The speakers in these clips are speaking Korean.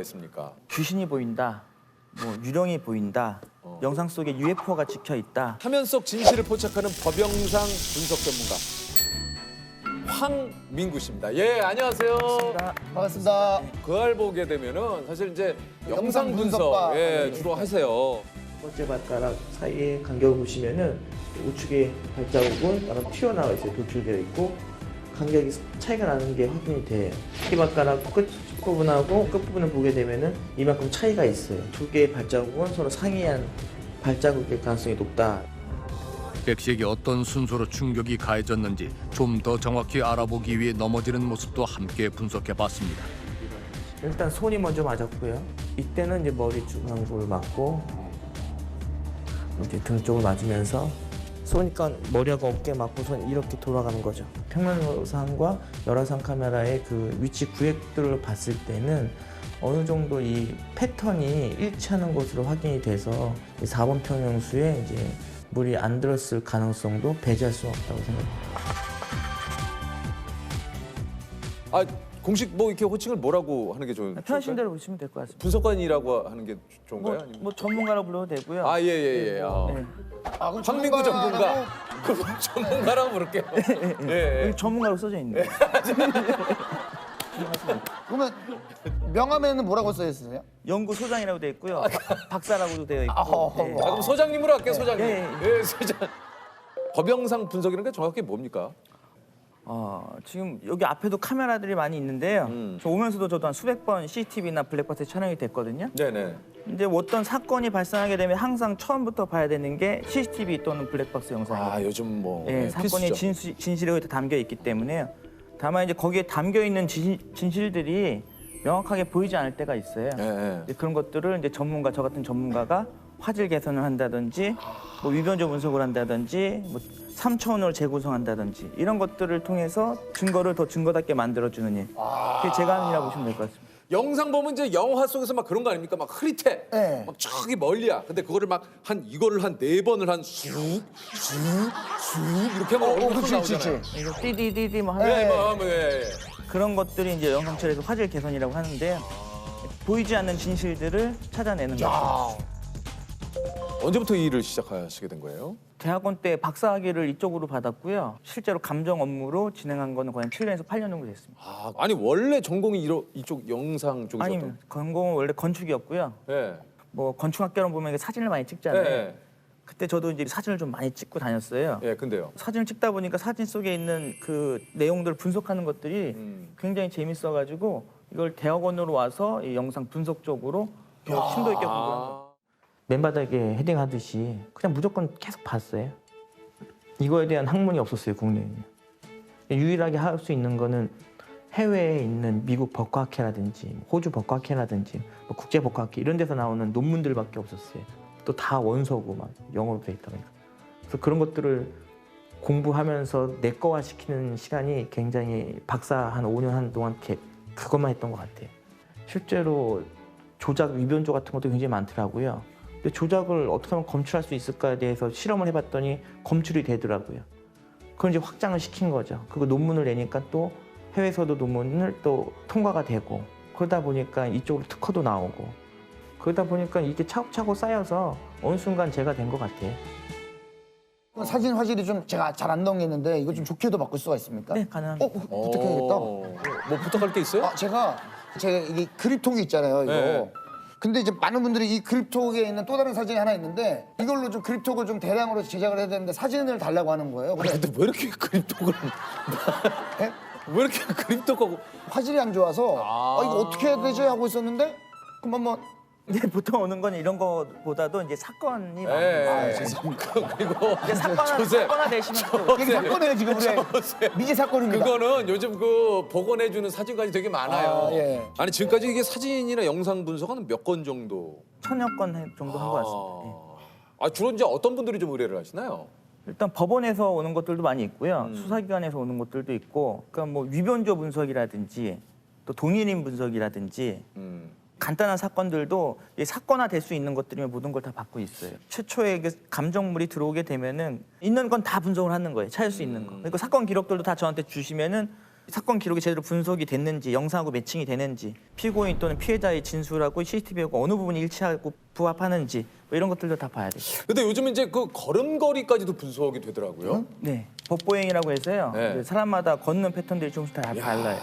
있습니까? 귀신이 보인다, 뭐 유령이 보인다, 영상 속에 UFO가 찍혀 있다. 화면 속 진실을 포착하는 법영상 분석 전문가 황민구 씨입니다. 예, 안녕하세요. 반갑습니다. 그알 보게 되면은 사실 이제 영상 영상 분석 분석과 예, 주로 하세요. 첫 번째 발가락 사이에 간격을 보시면은 우측에 발자국은 약간 튀어나와 있어요. 돌출되어 있고 간격이 차이가 나는 게 확인이 돼요. 이 발가락 끝 부분하고 끝 부분을 보게 되면은 이만큼 차이가 있어요. 두 개의 발자국은 서로 상이한 발자국일 가능성이 높다. 백 씨에게 어떤 순서로 충격이 가해졌는지 좀 더 정확히 알아보기 위해 넘어지는 모습도 함께 분석해봤습니다. 일단 손이 먼저 맞았고요. 이때는 이제 머리 중앙부를 맞고 이제 등 쪽을 맞으면서 쏘니까 머리하고 어깨 맞고 손 이렇게 돌아가는 거죠. 평면상과 열화상 카메라의 그 위치 구획들을 봤을 때는 어느 정도 이 패턴이 일치하는 것으로 확인이 돼서 4번 평형수에 이제 물이 안 들었을 가능성도 배제할 수 없다고 생각합니다. 아, 공식 뭐 이렇게 호칭을 뭐라고 하는 게 좋을까요? 편하신 대로 보시면 될 것 같습니다. 분석관이라고 하는 게 좋은가요? 아니면... 뭐 전문가로 불러도 되고요. 아, 예, 예, 예. 네. 그럼 황민구 전문가. 전문가라고- 그 전문가라고 부를게요. 예, 예. 여기 전문가로 써져 있네요. 그러면 명함에는 뭐라고 써 있으세요? 연구소장이라고 되어 있고요. 박사라고도 되어 있고. 네. 아, 그럼 소장님으로 할게요, 소장님. 예, 예, 소장. 법영상 분석이라는 게 정확히 뭡니까? 지금 여기 앞에도 카메라들이 많이 있는데요. 저 오면서도 저도 한 수백 번 CCTV나 블랙박스에 촬영이 됐거든요. 네네. 근데 어떤 사건이 발생하게 되면 항상 처음부터 봐야 되는 게 CCTV 또는 블랙박스 영상이에요. 아, 요즘 뭐 예, 예, 사건의 필수죠. 진실이 거기에 담겨 있기 때문에요. 다만 이제 거기에 담겨 있는 진실들이 명확하게 보이지 않을 때가 있어요. 예, 예. 이제 그런 것들을 이제 저 같은 전문가가 화질 개선을 한다든지, 뭐 위변조 분석을 한다든지, 뭐 3차원으로 재구성한다든지 이런 것들을 통해서 증거를 더 증거답게 만들어주는 일. 그게 제가 하는 일이라고 보시면 될 것 같습니다. 영상 보면 이제 영화 속에서 막 그런 거 아닙니까? 막 흐릿해. 네. 막 저기 멀리야. 근데 그거를 막 이거를 한 4번을 한 쑥 이렇게 하면 얼굴 그치, 그치, 나오잖아요. 그치. 이거 띠디디디 뭐 하는 네, 뭐, 예. 그런 것들이 이제 영상 처리에서 화질 개선이라고 하는데요. 보이지 않는 진실들을 찾아내는 거죠. 언제부터 이 일을 시작하시게 된 거예요? 대학원 때 박사학위를 이쪽으로 받았고요. 실제로 감정 업무로 진행한 거는 거의 7년에서 8년 정도 됐습니다. 아, 아니 원래 전공이 이쪽 영상 쪽이셨던? 아니면 전공은 원래 건축이었고요. 예. 뭐 건축학개론 보면 이게 사진을 많이 찍잖아요. 예. 그때 저도 이제 사진을 좀 많이 찍고 다녔어요. 예, 근데요. 사진을 찍다 보니까 사진 속에 있는 그 내용들을 분석하는 것들이 굉장히 재밌어가지고 이걸 대학원으로 와서 이 영상 분석 쪽으로 심도 있게 공부한 거예요. 맨바닥에 헤딩하듯이 그냥 무조건 계속 봤어요. 이거에 대한 학문이 없었어요, 국내에는. 유일하게 할 수 있는 거는 해외에 있는 미국 법과학회라든지 호주 법과학회라든지 뭐 국제 법과학회 이런 데서 나오는 논문들밖에 없었어요. 또 다 원서고 막 영어로 돼 있다 보니까. 그래서 그런 것들을 공부하면서 내거화 시키는 시간이 굉장히 박사 한 5년 한 동안 그것만 했던 것 같아요. 실제로 조작 위변조 같은 것도 굉장히 많더라고요. 근데 조작을 어떻게 하면 검출할 수 있을까에 대해서 실험을 해봤더니 검출이 되더라고요. 그걸 이제 확장을 시킨 거죠. 그리고 논문을 내니까 또 해외에서도 논문을 또 통과가 되고 그러다 보니까 이쪽으로 특허도 나오고 그러다 보니까 이게 차곡차곡 쌓여서 어느 순간 제가 된 것 같아요. 사진 화질이 좀 제가 잘 안 넘기는데 이거 좀 좋게도 바꿀 수가 있습니까? 네, 가능합니다. 부탁해야겠다. 뭐 부탁할 게 있어요? 제가 이게 그립톡이 있잖아요, 이거. 네. 근데 이제 많은 분들이 이 그립톡에 있는 또 다른 사진이 하나 있는데 이걸로 좀 그립톡을 좀 대량으로 제작을 해야 되는데 사진을 달라고 하는 거예요. 아니, 근데 왜 이렇게 그립톡을 네? 왜 이렇게 그립톡하고 화질이 안 좋아서 이거 어떻게 해야 되지 하고 있었는데 그럼 한번 근데 보통 오는 건 이런 거보다도 이제 사건이 예. 많아요. 그리고 이제 조셉. 사건화 되시면 또 이게 사건이에요 지금 우리 미제 사건입니다. 그거는 요즘 그 복원해주는 사진관이 되게 많아요. 예. 아니 지금까지 이게 사진이나 영상 분석은 몇 건 정도? 1000여 건 정도 한 것 같습니다. 예. 아 주로 이제 어떤 분들이 좀 의뢰를 하시나요? 일단 법원에서 오는 것들도 많이 있고요. 수사기관에서 오는 것들도 있고, 그러니까 뭐 위변조 분석이라든지 또 동일인 분석이라든지 간단한 사건들도 이 사건화 될 수 있는 것들이면 모든 걸 다 받고 있어요. 최초에 그 감정물이 들어오게 되면은 있는 건 다 분석을 하는 거예요. 찾을 수 있는 거. 그리고 사건 기록들도 다 저한테 주시면은 사건 기록이 제대로 분석이 됐는지, 영상하고 매칭이 되는지, 피고인 또는 피해자의 진술하고 CCTV하고 어느 부분이 일치하고 부합하는지 뭐 이런 것들도 다 봐야 돼요. 근데 요즘 이제 그 걸음걸이까지도 분석이 되더라고요. 네, 법보행이라고 해서요. 네. 그 사람마다 걷는 패턴들이 조금씩 다 달라요.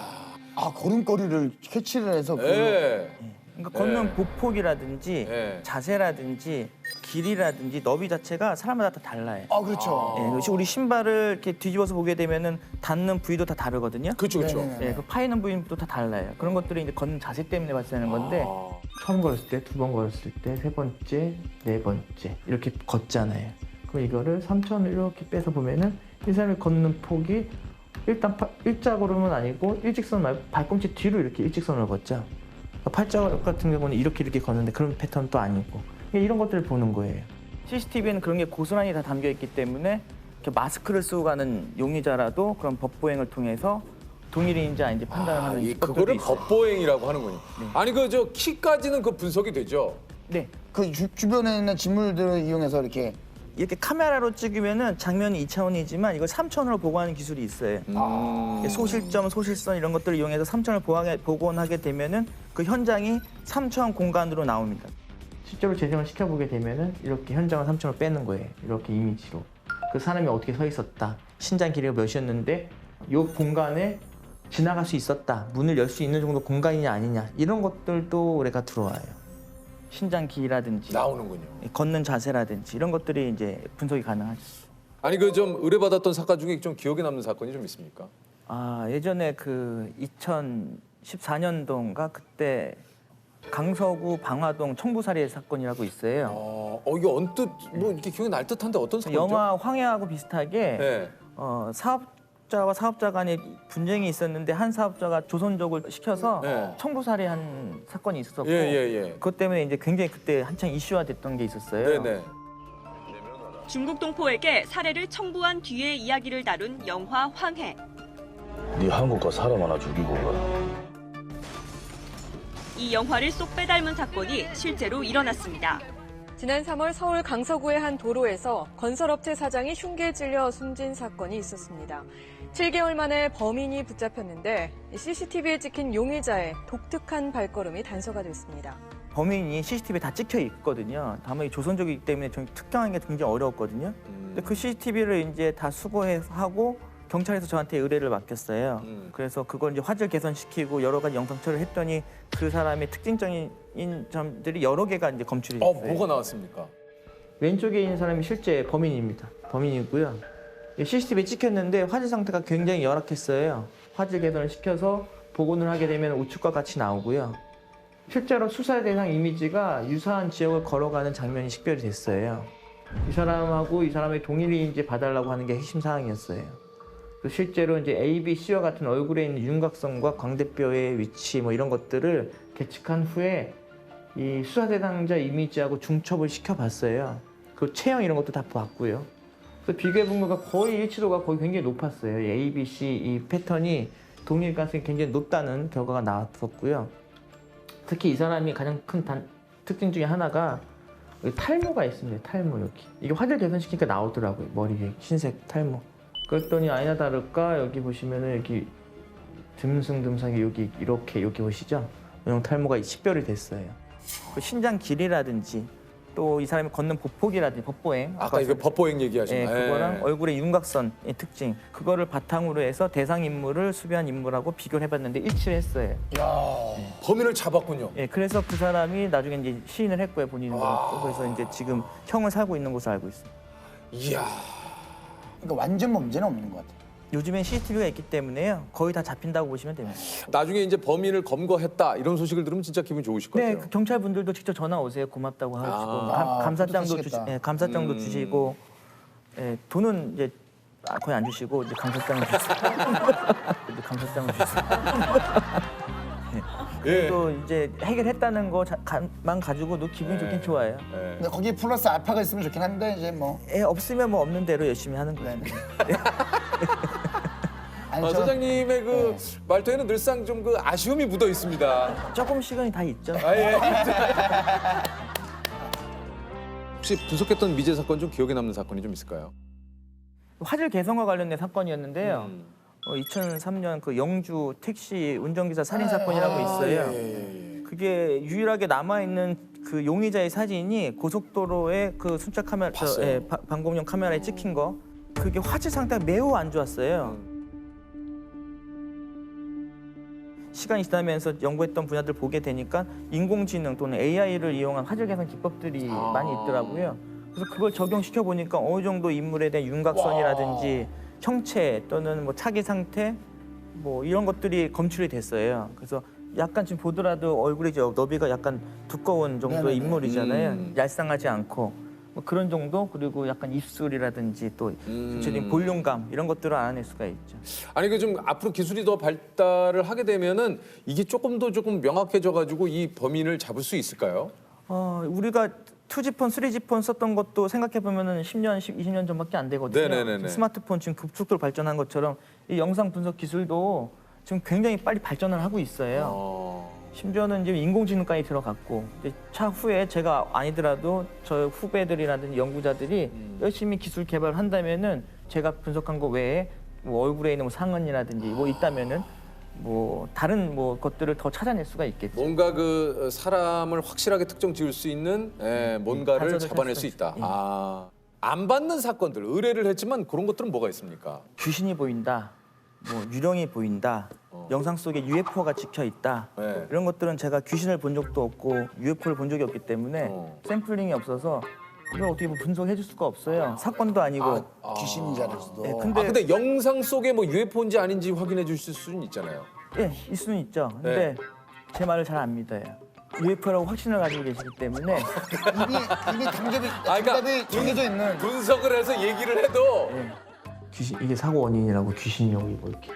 아 걸음걸이를 캐치를 해서 예. 그러니까 걷는 보폭이라든지 네. 자세라든지 길이라든지 너비 자체가 사람마다 다 달라요. 아 그렇죠. 예, 그래서 우리 신발을 이렇게 뒤집어서 보게 되면은 닿는 부위도 다 다르거든요. 그렇죠, 그렇죠. 네네네. 예, 그 파이는 부위도 다 달라요. 그런 것들이 이제 걷는 자세 때문에 발생하는 건데 아. 처음 걸었을 때, 두 번 걸었을 때, 세 번째, 네 번째 이렇게 걷잖아요. 그럼 이거를 3천을 이렇게 빼서 보면은 이 사람이 걷는 폭이 일단 일자걸음은 아니고 일직선 말고 발꿈치 뒤로 이렇게 일직선으로 걷죠. 그러니까 팔자걸음 같은 경우는 이렇게 걷는데 그런 패턴은 또 아니고 이런 것들을 보는 거예요. CCTV에는 그런 게 고스란히 다 담겨 있기 때문에 이렇게 마스크를 쓰고 가는 용의자라도 그런 법보행을 통해서 동일인지 아닌지 판단을 하는 기법들도 그거를 있어요. 법보행이라고 하는군요. 아니 그 저 키까지는 그 분석이 되죠. 네. 그 주변에 있는 진물들을 이용해서 이렇게 이렇게 카메라로 찍으면은 장면이 2차원이지만 이걸 3차원으로 보고하는 기술이 있어요. 소실점, 소실선 이런 것들을 이용해서 3차원을 복원하게 되면은 그 현장이 3차원 공간으로 나옵니다. 실제로 재생을 시켜보게 되면은 이렇게 현장을 3차원으로 빼는 거예요. 이렇게 이미지로. 그 사람이 어떻게 서 있었다. 신장 길이가 몇이었는데 이 공간에 지나갈 수 있었다. 문을 열 수 있는 정도 공간이냐 아니냐. 이런 것들도 우리가 들어와요. 신장 길이라든지 나오는군요. 걷는 자세라든지 이런 것들이 이제 분석이 가능하죠. 아니 그 좀 의뢰받았던 사건 중에 좀 기억에 남는 사건이 좀 있습니까? 아 예전에 그 2014년도인가 그때 강서구 방화동 청부살해 사건이라고 있어요. 이게 언뜻 뭐 이렇게 기억이 날 듯한데 어떤 사건이죠? 영화 황해하고 비슷하게 네. 사업자와 사업자 간에 분쟁이 있었는데 한 사업자가 조선족을 시켜서 네. 청부살해한 사건이 있었고 예. 그것 때문에 이제 굉장히 그때 한창 이슈화됐던 게 있었어요. 네네. 중국 동포에게 살해를 청부한 뒤의 이야기를 다룬 영화 황해. 네 한국 가 사람 하나 죽이고 가. 이 영화를 쏙 빼닮은 사건이 실제로 일어났습니다. 지난 3월 서울 강서구의 한 도로에서 건설업체 사장이 흉기에 찔려 숨진 사건이 있었습니다. 7개월 만에 범인이 붙잡혔는데 CCTV에 찍힌 용의자의 독특한 발걸음이 단서가 됐습니다. 범인이 CCTV에 다 찍혀 있거든요. 다만 이 조선족이기 때문에 좀 특정하는 게 굉장히 어려웠거든요. 근데 그 CCTV를 이제 다 수거해서 하고 경찰에서 저한테 의뢰를 맡겼어요. 그래서 그걸 이제 화질 개선시키고 여러 가지 영상 처리를 했더니 그 사람의 특징적인 점들이 여러 개가 이제 검출이 됐어요. 뭐가 나왔습니까? 왼쪽에 있는 사람이 실제 범인입니다. 범인이고요. CCTV에 찍혔는데 화질 상태가 굉장히 열악했어요. 화질 개선을 시켜서 복원을 하게 되면 우측과 같이 나오고요. 실제로 수사 대상 이미지가 유사한 지역을 걸어가는 장면이 식별이 됐어요. 이 사람하고 이 사람의 동일인지 봐달라고 하는 게 핵심 사항이었어요. 실제로 이제 A, B, C와 같은 얼굴에 있는 윤곽선과 광대뼈의 위치 뭐 이런 것들을 계측한 후에 이 수사 대상자 이미지하고 중첩을 시켜봤어요. 그 체형 이런 것도 다 봤고요. 그래서 비교해 본 거가 거의 일치도가 거의 굉장히 높았어요. A, B, C 이 패턴이 동일 가능성이 굉장히 높다는 결과가 나왔었고요. 특히 이 사람이 가장 큰 특징 중에 하나가 여기 탈모가 있습니다. 탈모 여기. 이게 화질 개선시키니까 나오더라고요. 머리에 흰색 탈모. 그랬더니 아니나 다를까 여기 보시면은 여기 듬성듬성하게 여기 이렇게 여기 보시죠? 이런 탈모가 식별이 됐어요. 그 신장 길이라든지 또 이 사람이 걷는 보폭이라든지 법보행 아까 이거 법보행 얘기하신 거. 그거랑 얼굴의 윤곽선의 특징 그거를 바탕으로 해서 대상 인물을 수배한 인물하고 비교를 해봤는데 일치를 했어요. 범인을 잡았군요. 예, 그래서 그 사람이 나중에 이제 시인을 했고요 본인은. 그래서 이제 지금 형을 살고 있는 것으로 알고 있습니다. 이야. 그러니까 완전 범죄는 없는 것 같아요. 요즘엔 CCTV가 있기 때문에요. 거의 다 잡힌다고 보시면 됩니다. 나중에 이제 범인을 검거했다 이런 소식을 들으면 진짜 기분 좋으실 것 네, 같아요. 그 경찰분들도 직접 전화 오세요. 고맙다고 하시고 감사장도 뿌듯하시겠다. 감사장도 주시고 돈은 이제 거의 안 주시고 이제 감사장을 주세요. 이제 감사장을 주세요. 예. 또 이제 해결했다는 것만 가지고도 기분이 좋긴 좋아요. 근데 거기 플러스 알파가 있으면 좋긴 한데 이제 뭐 없으면 뭐 없는 대로 열심히 하는 거예요. 아니 저 사장님의 그 말투에는 늘상 좀 그 아쉬움이 묻어 있습니다. 조금씩은 다 있죠. 혹시 분석했던 미제 사건 좀 기억에 남는 사건이 좀 있을까요? 화질 개선과 관련된 사건이었는데요. 2003년 그 영주 택시 운전기사 살인 사건이라고 있어요. 그게 유일하게 남아 있는 그 용의자의 사진이 고속도로의 그 순찰 카메라, 방공용 카메라에 찍힌 거. 그게 화질 상태가 매우 안 좋았어요. 시간이 지나면서 연구했던 분야들 보게 되니까 인공지능 또는 AI를 이용한 화질 개선 기법들이 많이 있더라고요. 그래서 그걸 적용시켜 보니까 어느 정도 인물에 대한 윤곽선이라든지 형체 또는 뭐 차기 상태 뭐 이런 것들이 검출이 됐어요. 그래서 약간 지금 보더라도 얼굴이 너비가 약간 두꺼운 정도의 인물이잖아요. 얄쌍하지 않고. 뭐 그런 정도 그리고 약간 입술이라든지 또 전체적인 볼륨감 이런 것들을 알아낼 수가 있죠. 아니 그 좀 앞으로 기술이 더 발달을 하게 되면은 이게 조금 명확해져 가지고 이 범인을 잡을 수 있을까요? 우리가 2G폰, 3G폰 썼던 것도 생각해 보면은 10년, 20년 전밖에 안 되거든요. 네네네네. 스마트폰 지금 급속도로 발전한 것처럼 이 영상 분석 기술도 지금 굉장히 빨리 발전을 하고 있어요. 심지어는 지금 인공지능까지 들어갔고 이제 차후에 제가 아니더라도 저 후배들이라든지 연구자들이 열심히 기술 개발을 한다면은 제가 분석한 거 외에 뭐 얼굴에 있는 뭐 상흔이라든지 뭐 있다면은 뭐 다른 뭐 것들을 더 찾아낼 수가 있겠죠. 뭔가 그 사람을 확실하게 특정 지을 수 있는 뭔가를 단서를 잡아낼 찾을 수 있다. 수가 있죠. 안 받는 사건들 의뢰를 했지만 그런 것들은 뭐가 있습니까? 귀신이 보인다, 뭐 유령이 보인다, 영상 속에 UFO가 찍혀 있다. 네. 이런 것들은 제가 귀신을 본 적도 없고 UFO를 본 적이 없기 때문에 샘플링이 없어서 이걸 어떻게 뭐 분석해 줄 수가 없어요. 사건도 아니고. 귀신이잖아요. 수도. 네, 근데 영상 속에 뭐 UFO인지 아닌지 확인해 주실 수는 있잖아요. 예, 있을 수는 있죠. 근데 제 말을 잘 안 믿어요. UFO라고 확신을 가지고 계시기 때문에 이미 그러니까 정답이 정해져 있는. 분석을 해서 얘기를 해도 귀신 이게 사고 원인이라고 귀신용이 뭐 이렇게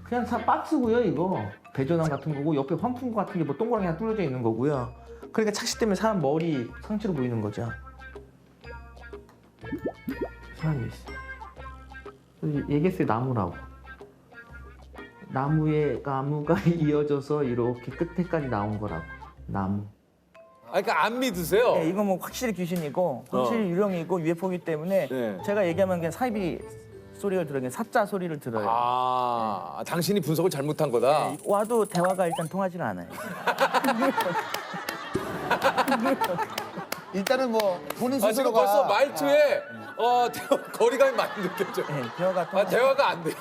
그냥 박스고요. 이거 배전환 같은 거고 옆에 환풍구 같은 게 뭐 동그랗게 하나 뚫려져 있는 거고요. 그러니까 착시 때문에 사람 머리 상체로 보이는 거죠. 사람이 있어. 얘기했어요. 나무라고. 나무가 이어져서 이렇게 끝에까지 나온 거라고. 나무. 그러니까 안 믿으세요? 네, 이거 뭐 확실히 귀신이고 확실히 유령이고 UFO이기 때문에 네. 제가 얘기하면 그냥 사이비 소리를 들어요. 그냥 사자 소리를 들어요. 당신이 분석을 잘못한 거다. 네, 와도 대화가 일단 통하지는 않아요. 일단은 뭐 본인 지금 스스로가 벌써 말투에 거리감이 많이 느껴져. 네, 대화가 통하. 대화가 안 돼요.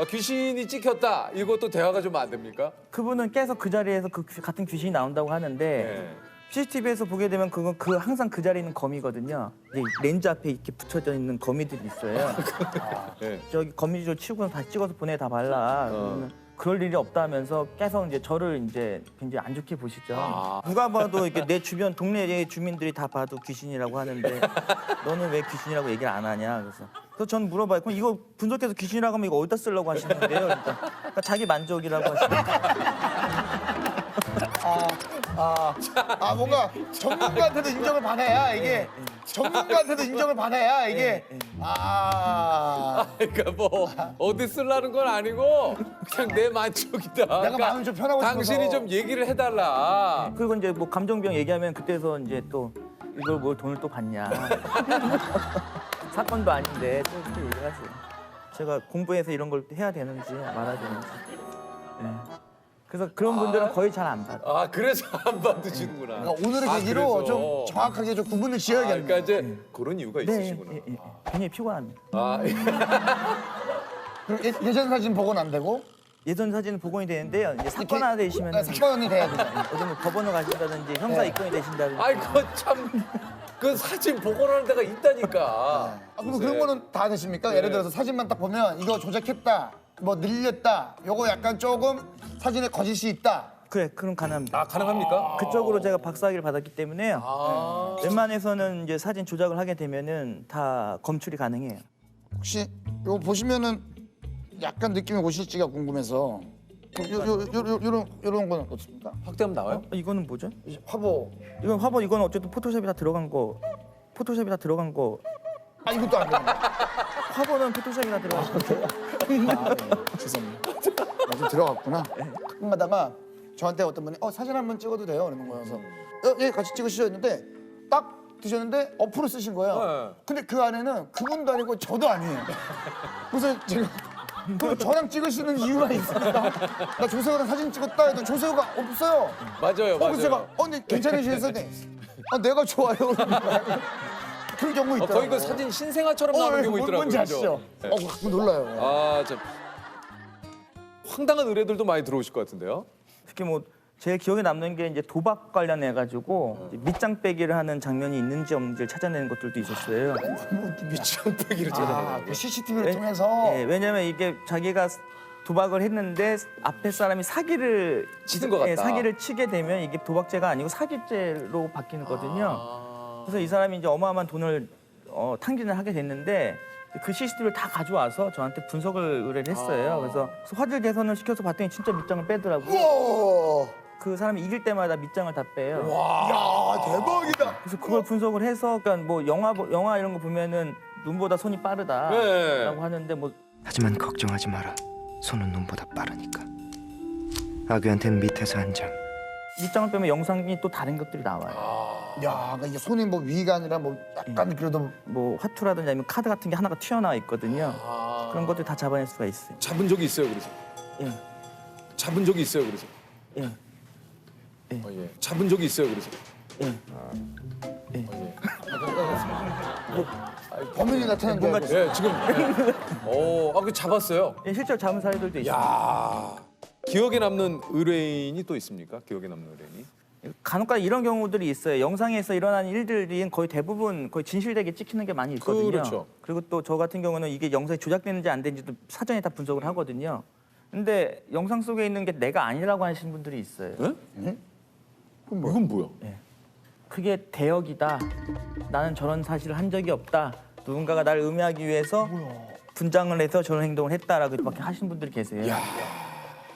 귀신이 찍혔다. 이것도 대화가 좀 안 됩니까? 그분은 계속 그 자리에서 같은 귀신이 나온다고 하는데 네. CCTV에서 보게 되면 그건 항상 그 자리에 있는 거미거든요. 이제 렌즈 앞에 이렇게 붙여져 있는 거미들이 있어요. 네. 저기 거미줄 치우고 다 찍어서 보내 다 발라. 그러면 그럴 일이 없다면서 계속 이제 저를 이제 굉장히 안 좋게 보시죠. 누가 봐도 이렇게 내 주변 동네 주민들이 다 봐도 귀신이라고 하는데 너는 왜 귀신이라고 얘기를 안 하냐. 그래서 전 물어봐요. 그럼 이거 분석해서 귀신이라고 하면 이거 어디다 쓰려고 하시는 거예요? 그러니까 자기 만족이라고 하시는 뭔가 전문가한테도 인정을 받아야 이게 전문가한테도 인정을 받아야 이게 그러니까 뭐 어디 쓰려는 건 아니고 그냥 내 만족이다. 그러니까 마음이 좀 편하고 당신이 싶어서. 좀 얘기를 해달라. 그리고 이제 뭐 감정병 얘기하면 그때서 이제 또 이걸 뭘 돈을 또 받냐. 사건도 아닌데 또 이렇게 얘기하세요. 제가 공부해서 이런 걸 해야 되는지 말아야 되는지. 네. 그래서 그런 분들은 거의 잘 안 받아요. 그래서 안 받으시는구나. 그러니까 오늘의 계기로 그래서. 좀 정확하게 좀 구분을 지어야겠네요. 그러니까 이제 그런 이유가 있으시구나. 굉장히 피곤합니다. 그리고 예전 사진 보고는 안 되고 예전 사진은 복원이 되는데요. 이제 사건 하나 되시면 사건이 돼야 되죠. 어디 뭐 법원을 가신다든지 형사 입건이 되신다든지. 그거 참 그 사진 복원하는 데가 있다니까. 그럼 그런 거는 다 되십니까? 예를 들어서 사진만 딱 보면 이거 조작했다, 뭐 늘렸다, 요거 약간 조금 사진에 거짓이 있다. 그래, 그럼 가능합니다. 가능합니까? 그쪽으로 제가 박사학위를 받았기 때문에요. 웬만해서는 이제 사진 조작을 하게 되면은 다 검출이 가능해요. 혹시 요거 보시면은 약간 느낌이 오실지가 궁금해서 요런 건 어떻습니까? 확대하면 나와요? 이거는 뭐죠? 화보. 이건 화보, 이건 어쨌든 포토샵이 다 들어간 거. 이것도 안 되네. 화보는 포토샵이 다 들어간 거. 죄송합니다. 좀 들어갔구나. 가끔가다가 저한테 어떤 분이 사진 한번 찍어도 돼요? 이러는 거여서 예, 같이 찍으시죠 했는데 딱 드셨는데 어플을 쓰신 거예요. 네. 근데 그 안에는 그분도 아니고 저도 아니에요. 그래서 제가 그럼 저랑 찍으시는 이유가 있습니까? 나 조세호랑 사진 찍었다 해도 조세호가 없어요. 맞아요, 그래서 제가 근데 괜찮으시겠어요? 내가 좋아요. 그런 경우 있더라고요. 거의 그 사진 신생아처럼 나오는 경우 있더라고요. 뭔지 아시죠? 그죠? 네. 가끔 놀라요. 아, 참 황당한 의뢰들도 많이 들어오실 것 같은데요. 특히 뭐 제일 기억에 남는 게 이제 도박 관련해 가지고 밑장 빼기를 하는 장면이 있는지 없는지를 찾아내는 것들도 있었어요. 밑장 빼기를 찾아내는 그 CCTV를 왜- 통해서 예, 왜냐면 이게 자기가 도박을 했는데 앞에 사람이 사기를 치는 것 같다. 사기를 치게 되면 이게 도박죄가 아니고 사기죄로 바뀌거든요. 그래서 이 사람이 이제 어마어마한 돈을 탕진을 하게 됐는데 그 CCTV를 다 가져와서 저한테 분석을 의뢰를 했어요. 그래서 화질 개선을 시켜서 봤더니 진짜 밑장을 빼더라고요. 우와, 그 사람이 이길 때마다 밑장을 다 빼요. 야 대박이다. 그래서 그걸 분석을 해서 그러니까 뭐 영화 이런 거 보면은 눈보다 손이 빠르다라고 네. 하는데 뭐 하지만 걱정하지 마라. 손은 눈보다 빠르니까. 아귀한텐 밑에서 한 장. 밑장을 빼면 영상이 또 다른 것들이 나와요. 야, 그러니까 이게 손이 뭐 위가 아니라 뭐 약간 그래도 뭐 화투라든지 아니면 카드 같은 게 하나가 튀어나와 있거든요. 그런 것들 다 잡아낼 수가 있어요. 잡은 적이 있어요, 그래서. 예, 잡은 적이 있어요, 그래서. 예, 예. 잡은 적이 있어요, 그래서. 예. 예. 범인이 나타난 줄 알고. 예, 지금. 예. 그 잡았어요. 예, 실제로 잡은 사례들도 있어요. 야. 기억에 남는 의뢰인이 또 있습니까? 기억에 남는 의뢰인이? 간혹가다 이런 경우들이 있어요. 영상에서 일어나는 일들이 거의 대부분 거의 진실되게 찍히는 게 많이 있거든요. 그렇죠. 그리고 또 저 같은 경우는 이게 영상이 조작됐는지 안 됐는지도 사전에 다 분석을 하거든요. 근데 영상 속에 있는 게 내가 아니라고 하시는 분들이 있어요. 이건 뭐야? 그게 대역이다. 나는 저런 사실을 한 적이 없다. 누군가가 나를 음해하기 위해서 분장을 해서 저런 행동을 했다라고 이렇게 하시는 분들이 계세요. 야.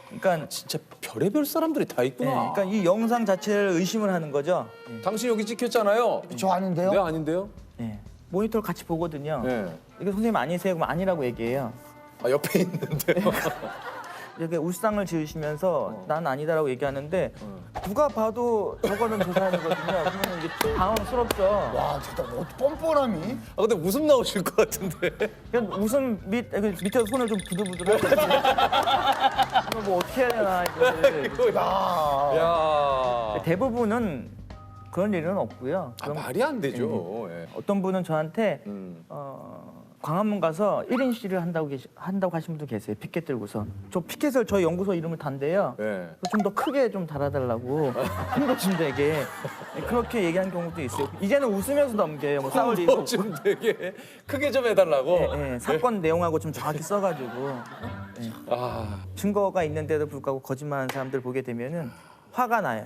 그러니까, 진짜 별의별 사람들이 다 있구나. 그러니까 이 영상 자체를 의심을 하는 거죠. 당신 여기 찍혔잖아요. 저 아닌데요? 네, 아닌데요? 예. 모니터를 같이 보거든요. 네. 이거 선생님 아니세요? 그럼 아니라고 얘기해요. 아, 옆에 있는데요. 이렇게 울상을 지으시면서 난 아니다라고 얘기하는데 누가 봐도 저거는 저 사람이거든요. 그러면 이게 당황스럽죠. 와, 진짜 뭐 뻔뻔함이. 아, 근데 웃음 나오실 것 같은데. 그냥 웃음 밑에서 손을 좀 부들부들하고 이거 뭐 어떻게 해야 되나 이거를. 야. 대부분은 그런 일은 없고요. 아, 말이 안 되죠. 예. 어떤 분은 저한테 광화문 가서 1인 시위를 한다고 하신 분도 계세요. 피켓 들고서. 저 피켓을 저희 연구소 이름을 단대요. 예. 좀 더 크게 좀 달아달라고 힘도 좀 되게 그렇게 얘기한 경우도 있어요. 이제는 웃으면서 넘겨요. 뭐 싸울 일도 없고. 좀 되게 크게 좀 해달라고. 예, 사건 내용하고 좀 정확히 써가지고 예. 아, 증거가 있는데도 불구하고 거짓말하는 사람들 보게 되면은 화가 나요.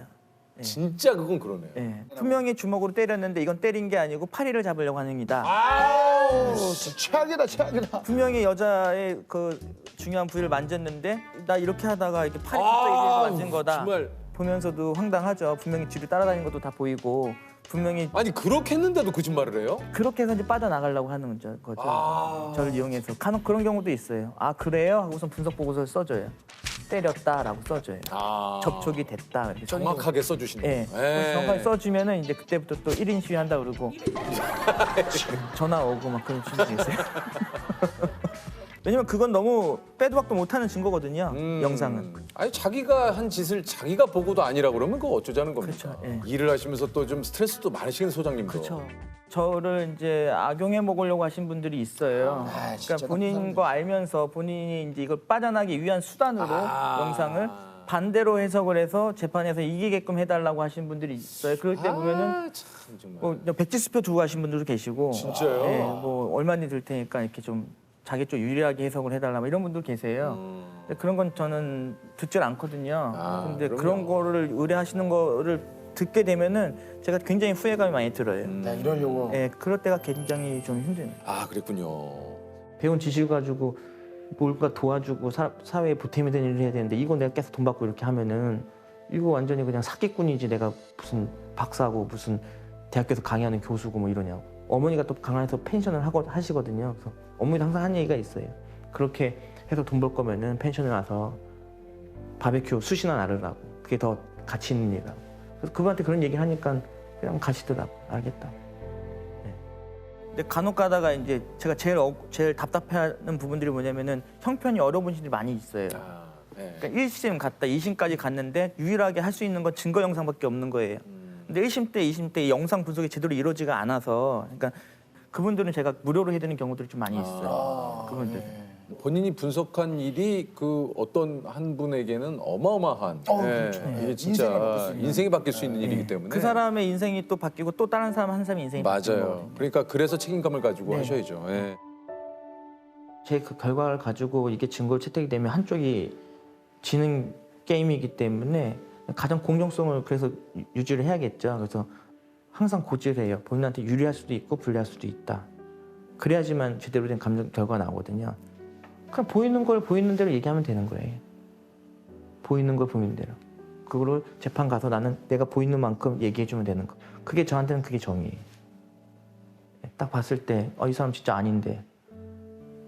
진짜 그건 그러네요. 예. 분명히 주먹으로 때렸는데 이건 때린 게 아니고 파리를 잡으려고 하는 행위다. 아우, 진짜 최악이다, 최악이다. 분명히 여자의 그 중요한 부위를 만졌는데 나 이렇게 하다가 이렇게 팔이 갑자기 위에서 만진 거다. 정말. 보면서도 황당하죠. 분명히 뒤를 따라다니는 것도 다 보이고 분명히 아니, 그렇게 했는데도 거짓말을 해요? 그렇게 해서 이제 빠져나가려고 하는 거죠. 저를 이용해서. 간혹 그런 경우도 있어요. 아 그래요? 하고선 분석 보고서를 써줘요. 때렸다라고 써줘요. 접촉이 됐다. 이렇게 써주는 정확하게 써주시는 예. 거예요. 정확하게 써주면은 이제 그때부터 또 1인 시위 한다 그러고 전화 오고 막 그런 친구도 있어요. 왜냐면 그건 너무 빼도 박도 못하는 증거거든요. 영상은. 아니, 자기가 한 짓을 자기가 보고도 아니라 그러면 그거 어쩌자는 겁니까? 그렇죠, 예. 일을 하시면서 또 좀 스트레스도 많으신 소장님도. 그렇죠. 저를 이제 악용해 먹으려고 하신 분들이 있어요. 진짜 그러니까 본인 거 알면서 본인이 이제 이걸 빠져나기 위한 수단으로 영상을 반대로 해석을 해서 재판에서 이기게끔 해달라고 하신 분들이 있어요. 그럴 때 보면은 참 정말. 뭐 백지수표 두고 하신 분들도 계시고, 진짜요? 예, 뭐 얼마니 들 테니까 이렇게 좀 자기 쪽 유리하게 해석을 해달라 뭐 이런 분들 계세요. 근데 그런 건 저는 듣질 않거든요. 근데 그럼요. 그런 거를 의뢰하시는 거를 듣게 되면은 제가 굉장히 후회감이 많이 들어요. 나 이러려고. 예, 그럴 때가 굉장히 좀 힘드네요. 아, 그랬군요. 배운 지식을 가지고 뭔가 도와주고 사회에 보탬이 되는 일을 해야 되는데 이거 내가 계속 돈 받고 이렇게 하면은 이거 완전히 그냥 사기꾼이지 내가 무슨 박사고 무슨 대학교에서 강의하는 교수고 뭐 이러냐고. 어머니가 또 강한에서 펜션을 하시거든요. 그래서 어머니도 항상 한 얘기가 있어요. 그렇게 해서 돈 벌 거면은 펜션에 와서 바베큐 수시나 나르라고. 그게 더 가치 있는 일이라고. 그래서 그분한테 그런 얘기 하니까 그냥 가시더라고. 알겠다. 근데 간혹 가다가 이제 제가 제일 답답해하는 부분들이 뭐냐면은 형편이 어려운 분들이 많이 있어요. 네. 그러니까 1심 갔다 2심까지 갔는데 유일하게 할 수 있는 건 증거 영상밖에 없는 거예요. 근데 1심 때, 2심 때 영상 분석이 제대로 이루어지가 않아서 그러니까 그분들은 제가 무료로 해드리는 경우들이 좀 많이 있어요. 그분들. 본인이 분석한 일이 그 어떤 한 분에게는 어마어마한 그렇죠. 이게 인생이 바뀔 진짜 수 있는. 인생이 바뀔 수 있는 일이기 때문에 그 사람의 인생이 또 바뀌고 또 다른 사람 한 사람의 인생이 바뀌는 맞아요. 거거든요. 그러니까 그래서 책임감을 가지고 하셔야죠. 예. 제 그 결과를 가지고 이게 증거로 채택이 되면 한쪽이 지는 게임이기 때문에 가장 공정성을 그래서 유지를 해야겠죠. 그래서 항상 고지해요. 본인한테 유리할 수도 있고 불리할 수도 있다. 그래야지만 제대로 된 감정 결과가 나오거든요. 그냥 보이는 걸 보이는 대로 얘기하면 되는 거예요. 보이는 걸 보이는 대로. 그거를 재판 가서 나는 내가 보이는 만큼 얘기해주면 되는 거. 그게 저한테는 그게 정의예요. 딱 봤을 때 이 사람 진짜 아닌데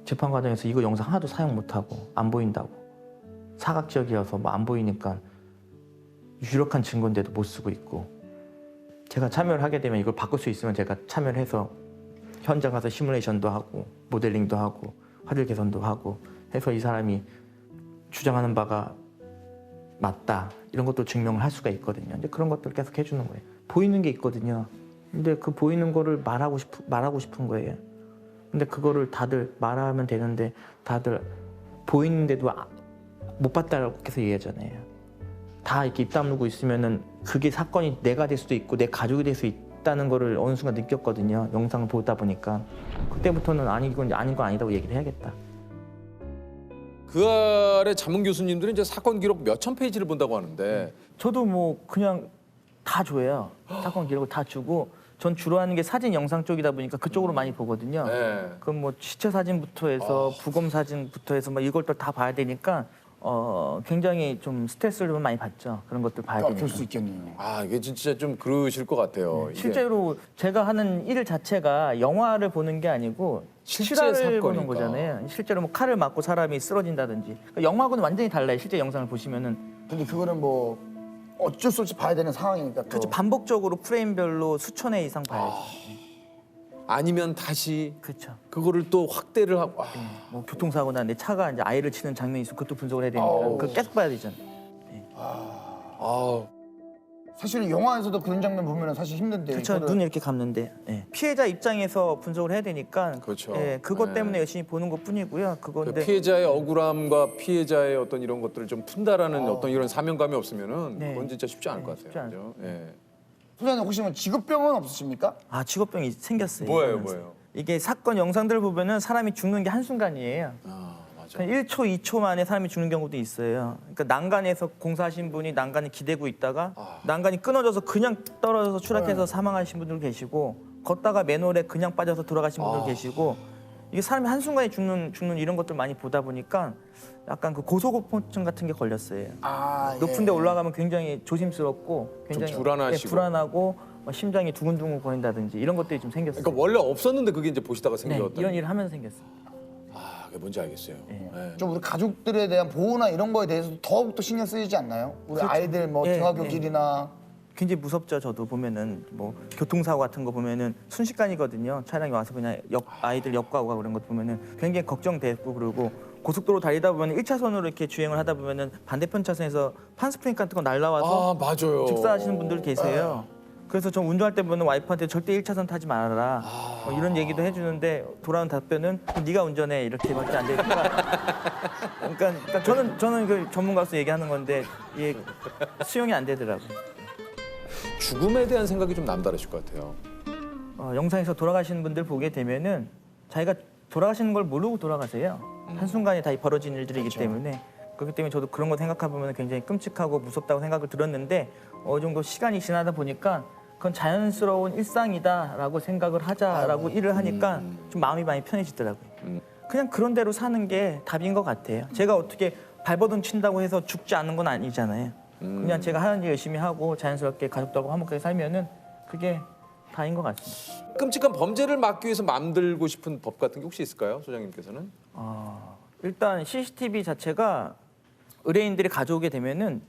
재판 과정에서 이거 영상 하나도 사용 못하고 안 보인다고. 사각지역이어서 뭐 안 보이니까 유력한 증거인데도 못 쓰고 있고. 제가 참여를 하게 되면 이걸 바꿀 수 있으면 제가 참여를 해서 현장 가서 시뮬레이션도 하고 모델링도 하고 화질 개선도 하고 해서 이 사람이 주장하는 바가 맞다 이런 것도 증명을 할 수가 있거든요. 근데 그런 것들 계속 해주는 거예요. 보이는 게 있거든요. 근데 그 보이는 거를 말하고 싶은 거예요. 근데 그거를 다들 말하면 되는데 다들 보이는데도 못 봤다라고 계속 얘기하잖아요. 다 이렇게 입 다물고 있으면은 그게 사건이 내가 될 수도 있고 내 가족이 될 수 있다는 거를 어느 순간 느꼈거든요. 영상을 보다 보니까 그때부터는 아닌 건 아니다고 얘기를 해야겠다. 그 아래 자문 교수님들은 이제 사건 기록 몇천 페이지를 본다고 하는데 저도 뭐 그냥 다 줘요. 사건 기록을 다 주고 전 주로 하는 게 사진 영상 쪽이다 보니까 그쪽으로 많이 보거든요. 네. 그럼 뭐 시체 사진부터 해서 부검 사진부터 해서 막 이걸 또 다 봐야 되니까 굉장히 좀 스트레스를 좀 많이 받죠. 그런 것들 봐야 되니까. 그럴 수 있겠네요. 이게 진짜 좀 그러실 것 같아요. 이게. 실제로 제가 하는 일 자체가 영화를 보는 게 아니고 실제 실화를 보는 사건이니까. 거잖아요. 실제로 뭐 칼을 맞고 사람이 쓰러진다든지 그러니까 영화하고는 완전히 달라요. 실제 영상을 보시면은 근데 그거는 뭐 어쩔 수 없이 봐야 되는 상황이니까 또. 그렇죠. 반복적으로 프레임별로 수천 회 이상 봐야죠. 아니면 다시 그렇죠. 그거를 또 확대를 하고 뭐 교통사고 났는데 차가 이제 아이를 치는 장면이 있으면 그것도 분석을 해야 되니까 그걸 계속 봐야 되잖아요. 사실은 영화에서도 그런 장면 보면 사실 힘든데. 그렇죠. 이거를- 눈 이렇게 감는데 피해자 입장에서 분석을 해야 되니까 그렇죠. 그것 네. 때문에 열심히 보는 것뿐이고요. 그 그건데 피해자의 억울함과 피해자의 어떤 이런 것들을 좀 푼다라는 어떤 이런 사명감이 없으면은 네. 그건 진짜 쉽지 않을 것 쉽지 같아요. 않죠. 그죠? 예. 소장님 혹시 뭐 직업병은 없으십니까? 직업병이 생겼어요. 뭐예요, 이러면서. 뭐예요? 이게 사건 영상들 보면은 사람이 죽는 게 한순간이에요. 맞아. 그냥 1초, 2초 만에 사람이 죽는 경우도 있어요. 그러니까 난간에서 공사하신 분이 난간에 기대고 있다가 난간이 끊어져서 그냥 떨어져서 추락해서 사망하신 분들 계시고 걷다가 맨홀에 그냥 빠져서 돌아가신 분들 계시고 이게 사람이 한순간에 죽는 이런 것들 많이 보다 보니까 약간 그 고소공포증 같은 게 걸렸어요. 높은 데 올라가면 굉장히 조심스럽고 굉장히 불안하시고. 불안하고 심장이 두근두근 거린다든지 이런 것들이 좀 생겼어요. 그러니까 원래 없었는데 그게 이제 보시다가 네, 생겼다. 이런 일을 하면서 생겼어요. 그게 뭔지 알겠어요. 예. 좀 우리 가족들에 대한 보호나 이런 거에 대해서 더욱더 신경 쓰이지 않나요? 우리 아이들 뭐 예, 등하교 예. 길이나 굉장히 무섭죠. 저도 보면은 뭐 교통사고 같은 거 보면은 순식간이거든요. 차량이 와서 그냥 아이들 역과고 그런 것 보면은 굉장히 걱정되고 그러고 고속도로 달리다 보면 1차선으로 이렇게 주행을 하다 보면은 반대편 차선에서 판스프링 같은 거 날라와서 맞아요. 직사하시는 분들 계세요. 그래서 전 운전할 때 보면 와이프한테 절대 1차선 타지 말아라 뭐 이런 얘기도 해주는데 돌아온 답변은 네가 운전해 이렇게밖에 안 되니까 그러니까 저는 그 전문가로서 얘기하는 건데 이게 수용이 안 되더라고요. 죽음에 대한 생각이 좀 남다르실 것 같아요. 영상에서 돌아가시는 분들 보게 되면은 자기가 돌아가시는 걸 모르고 돌아가세요. 한순간에 다 벌어진 일들이기 때문에 그렇기 때문에 저도 그런 거 생각해보면 굉장히 끔찍하고 무섭다고 생각을 들었는데 어느 정도 시간이 지나다 보니까 그건 자연스러운 일상이다라고 생각을 하자라고 일을 하니까 좀 마음이 많이 편해지더라고요. 그냥 그런 대로 사는 게 답인 것 같아요. 제가 어떻게 발버둥 친다고 해서 죽지 않는 건 아니잖아요. 그냥 제가 하는 일 열심히 하고 자연스럽게 가족들하고 화목하게 살면은 그게 다인 것 같습니다. 끔찍한 범죄를 막기 위해서 만들고 싶은 법 같은 게 혹시 있을까요, 소장님께서는? 일단 CCTV 자체가 의뢰인들이 가져오게 되면은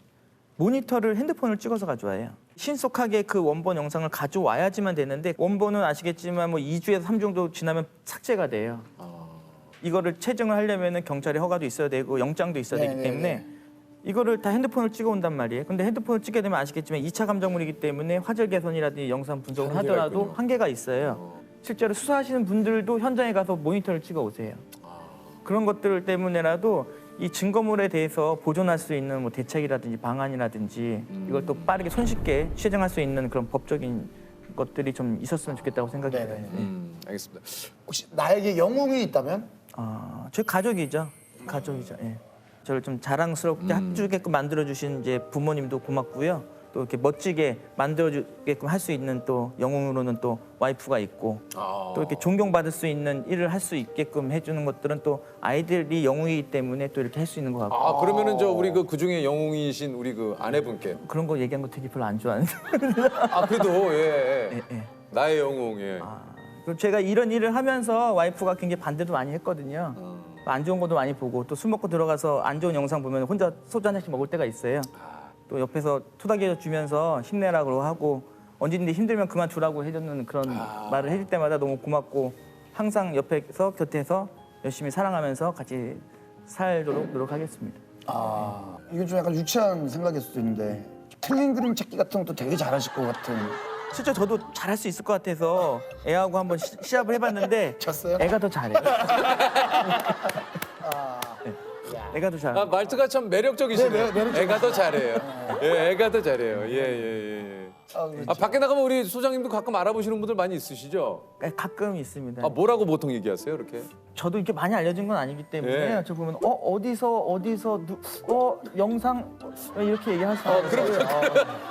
모니터를 핸드폰을 찍어서 가져와요. 신속하게 그 원본 영상을 가져와야지만 되는데 원본은 아시겠지만 뭐 2주에서 3주 정도 지나면 삭제가 돼요. 이거를 체증을 하려면 경찰의 허가도 있어야 되고 영장도 있어야 되기 때문에 이거를 다 핸드폰을 찍어 온단 말이에요. 근데 핸드폰을 찍게 되면 아시겠지만 2차 감정물이기 때문에 화질 개선이라든지 영상 분석을 하더라도 있군요. 한계가 있어요. 실제로 수사하시는 분들도 현장에 가서 모니터를 찍어 오세요. 그런 것들 때문에라도 이 증거물에 대해서 보존할 수 있는 뭐 대책이라든지 방안이라든지 이걸 또 빠르게 손쉽게 취재할 수 있는 그런 법적인 것들이 좀 있었으면 좋겠다고 생각이 네네. 들어요. 알겠습니다. 혹시 나에게 영웅이 있다면? 저희 가족이죠. 가족이죠. 예. 저를 좀 자랑스럽게 해주게끔 만들어주신 이제 부모님도 고맙고요. 또 이렇게 멋지게 만들어주게끔 할 수 있는 또 영웅으로는 또 와이프가 있고 또 이렇게 존경받을 수 있는 일을 할 수 있게끔 해주는 것들은 또 아이들이 영웅이기 때문에 또 이렇게 할 수 있는 것 같고 아 그러면은 저 우리 그 중에 영웅이신 우리 그 아내분께 그런 거 얘기한 거 되게 별로 안 좋아하는데. 아 그래도 예. 예, 예. 나의 영웅 예. 그리고 제가 이런 일을 하면서 와이프가 굉장히 반대도 많이 했거든요. 안 좋은 것도 많이 보고 또 술 먹고 들어가서 안 좋은 영상 보면 혼자 소주 한 잔씩 먹을 때가 있어요. 또 옆에서 토닥여 주면서 힘내라고 하고 언제든지 힘들면 그만두라고 해주는 그런 말을 해줄 때마다 너무 고맙고 항상 옆에서 곁에서 열심히 사랑하면서 같이 살도록 노력하겠습니다. 이건 좀 약간 유치한 생각일 수도 있는데 틀린 그림 찾기 같은 것도 되게 잘하실 것 같은. 실제 저도 잘할 수 있을 것 같아서 애하고 한번 시합을 해봤는데 졌어요? 애가 더 잘해요. 애가 더 잘해요. 아, 말투가 참 매력적이시네요. 네, 매력적이시죠. 애가 더 잘해요. 예, 애가 더 잘해요. 예. 아, 밖에 나가면 우리 소장님도 가끔 알아보시는 분들 많이 있으시죠? 가끔 있습니다. 아, 뭐라고 보통 얘기하세요, 이렇게? 저도 이렇게 많이 알려진 건 아니기 때문에 예. 저 보면 어디서 영상 이렇게 얘기하시더라고요.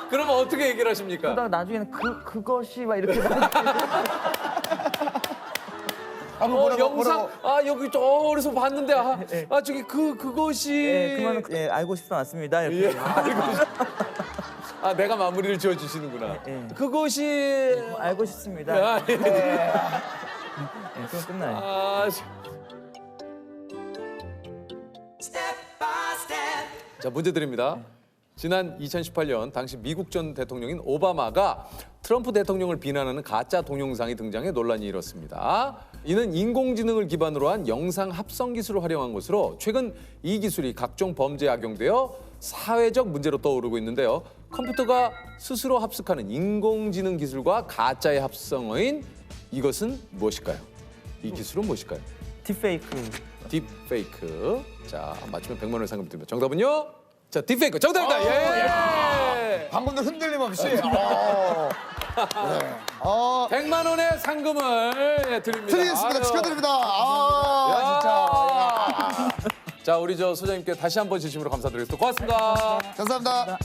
그러면 어떻게 얘기를 하십니까? 그러다가 나중에는 그것이 막 이렇게 영상, 아, 여기 저기서 봤는데, 저기 그것이. 예, 그만 알고 싶지 않습니다. 이렇게. 예, 아, 내가 마무리를 지어주시는구나. 예. 그것이. 알고 싶습니다. 아, 예. 그럼 끝나요. 아, 자, 문제 드립니다. 지난 2018년 당시 미국 전 대통령인 오바마가 트럼프 대통령을 비난하는 가짜 동영상이 등장해 논란이 일었습니다. 이는 인공지능을 기반으로 한 영상 합성 기술을 활용한 것으로 최근 이 기술이 각종 범죄에 악용되어 사회적 문제로 떠오르고 있는데요. 컴퓨터가 스스로 합숙하는 인공지능 기술과 가짜의 합성어인 이것은 무엇일까요? 이 기술은 무엇일까요? 딥페이크. 딥페이크. 자, 맞추면 100만 원 상금 드립니다. 정답은요? 자, 딥페이크 정답입니다. 예. 방금도 흔들림 없이. 100만 원의 상금을 드립니다. 드리겠습니다. 아유. 축하드립니다. 진짜. 자, 우리 저 소장님께 다시 한번 진심으로 감사드리겠습니다. 고맙습니다. 감사합니다.